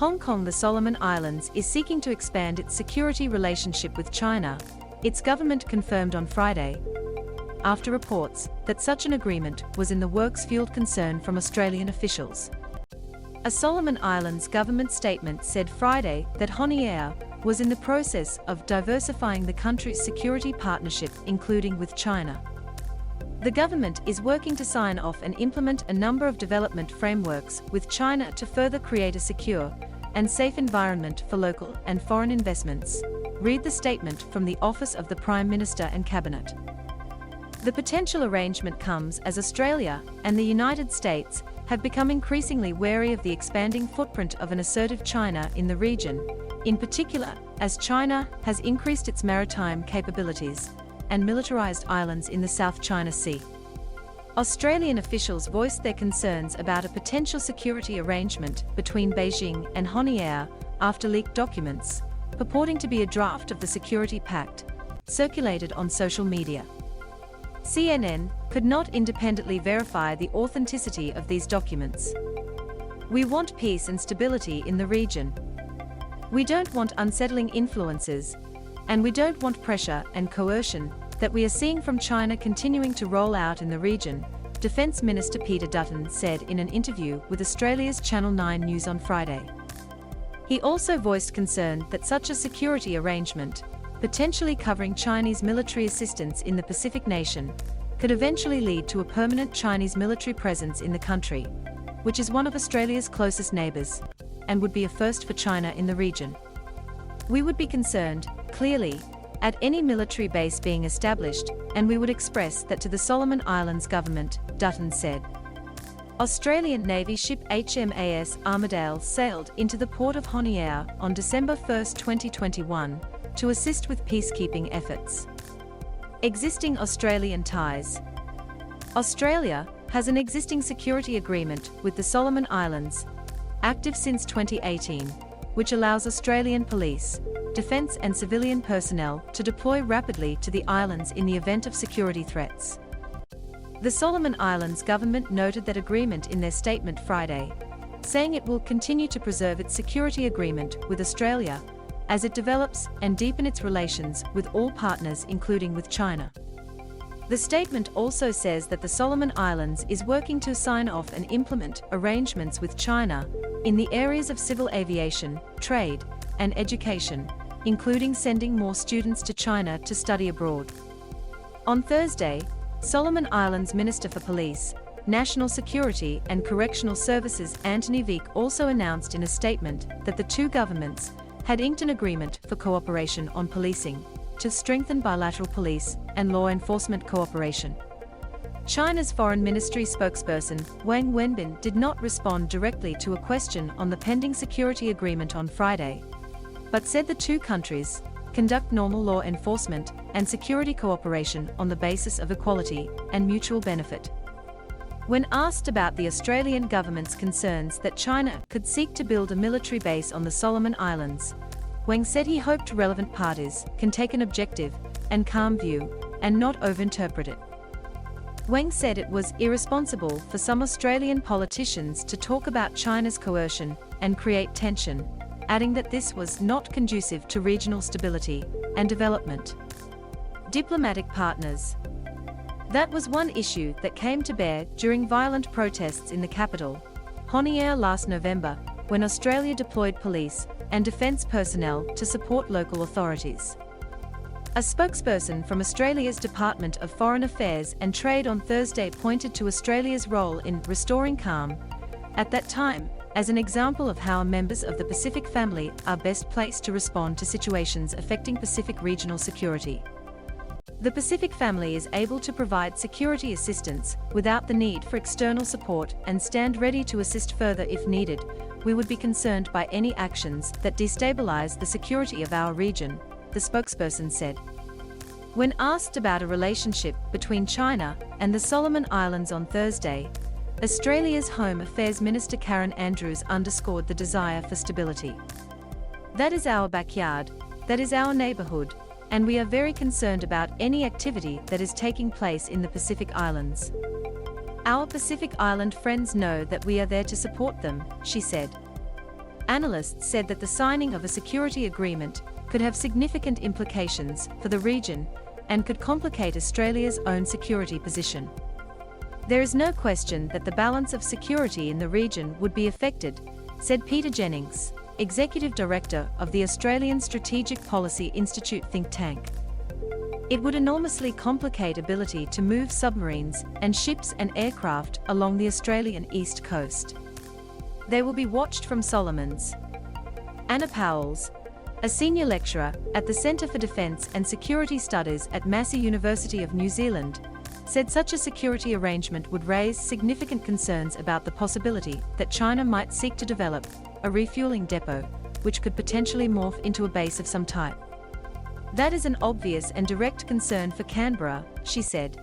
Hong Kong, the Solomon Islands, is seeking to expand its security relationship with China, its government confirmed on Friday, after reports that such an agreement was in the works fueled concern from Australian officials. A Solomon Islands government statement said Friday that Honiara was in the process of diversifying the country's security partnership, including with China. The government is working to sign off and implement a number of development frameworks with China to further create a secure and safe environment for local and foreign investments. Read the statement from the Office of the Prime Minister and Cabinet. The potential arrangement comes as Australia and the United States have become increasingly wary of the expanding footprint of an assertive China in the region, in particular as China has increased its maritime capabilities and militarized islands in the South China Sea. Australian officials voiced their concerns about a potential security arrangement between Beijing and Honiara after leaked documents, purporting to be a draft of the Security Pact, circulated on social media. CNN could not independently verify the authenticity of these documents. "We want peace and stability in the region. We don't want unsettling influences, and we don't want pressure and coercion that we are seeing from China continuing to roll out in the region," Defence Minister Peter Dutton said in an interview with Australia's Channel 9 News on Friday. He also voiced concern that such a security arrangement, potentially covering Chinese military assistance in the Pacific nation, could eventually lead to a permanent Chinese military presence in the country, which is one of Australia's closest neighbours, and would be a first for China in the region. "We would be concerned, clearly, at any military base being established, and we would express that to the Solomon Islands government," Dutton said. Australian Navy ship HMAS Armidale sailed into the port of Honiara on December 1, 2021, to assist with peacekeeping efforts. Existing Australian ties. Australia has an existing security agreement with the Solomon Islands, active since 2018, which allows Australian police, defence and civilian personnel to deploy rapidly to the islands in the event of security threats. The Solomon Islands government noted that agreement in their statement Friday, saying it will continue to preserve its security agreement with Australia as it develops and deepen its relations with all partners, including with China. The statement also says that the Solomon Islands is working to sign off and implement arrangements with China in the areas of civil aviation, trade, and education, including sending more students to China to study abroad. On Thursday, Solomon Islands Minister for Police, National Security and Correctional Services Anthony Veek also announced in a statement that the two governments had inked an agreement for cooperation on policing to strengthen bilateral police and law enforcement cooperation. China's Foreign Ministry spokesperson Wang Wenbin did not respond directly to a question on the pending security agreement on Friday, but said the two countries conduct normal law enforcement and security cooperation on the basis of equality and mutual benefit. When asked about the Australian government's concerns that China could seek to build a military base on the Solomon Islands, Wang said he hoped relevant parties can take an objective and calm view and not overinterpret it. Wang said it was irresponsible for some Australian politicians to talk about China's coercion and create tension, adding that this was not conducive to regional stability and development. Diplomatic partners. That was one issue that came to bear during violent protests in the capital, Honiara, last November, when Australia deployed police and defence personnel to support local authorities. A spokesperson from Australia's Department of Foreign Affairs and Trade on Thursday pointed to Australia's role in restoring calm at that time as an example of how members of the Pacific family are best placed to respond to situations affecting Pacific regional security. The Pacific family is able to provide security assistance without the need for external support and stand ready to assist further if needed. We would be concerned by any actions that destabilize the security of our region, the spokesperson said. When asked about a relationship between China and the Solomon Islands on Thursday, Australia's Home Affairs Minister Karen Andrews underscored the desire for stability. "That is our backyard, that is our neighbourhood, and we are very concerned about any activity that is taking place in the Pacific Islands. Our Pacific Island friends know that we are there to support them," she said. Analysts said that the signing of a security agreement could have significant implications for the region and could complicate Australia's own security position. There is no question that the balance of security in the region would be affected, said Peter Jennings, Executive Director of the Australian Strategic Policy Institute think tank. It would enormously complicate ability to move submarines and ships and aircraft along the Australian east coast. They will be watched from Solomons. Anna Powells, a senior lecturer at the Centre for Defence and Security Studies at Massey University of New Zealand, said such a security arrangement would raise significant concerns about the possibility that China might seek to develop a refueling depot, which could potentially morph into a base of some type. That is an obvious and direct concern for Canberra, she said.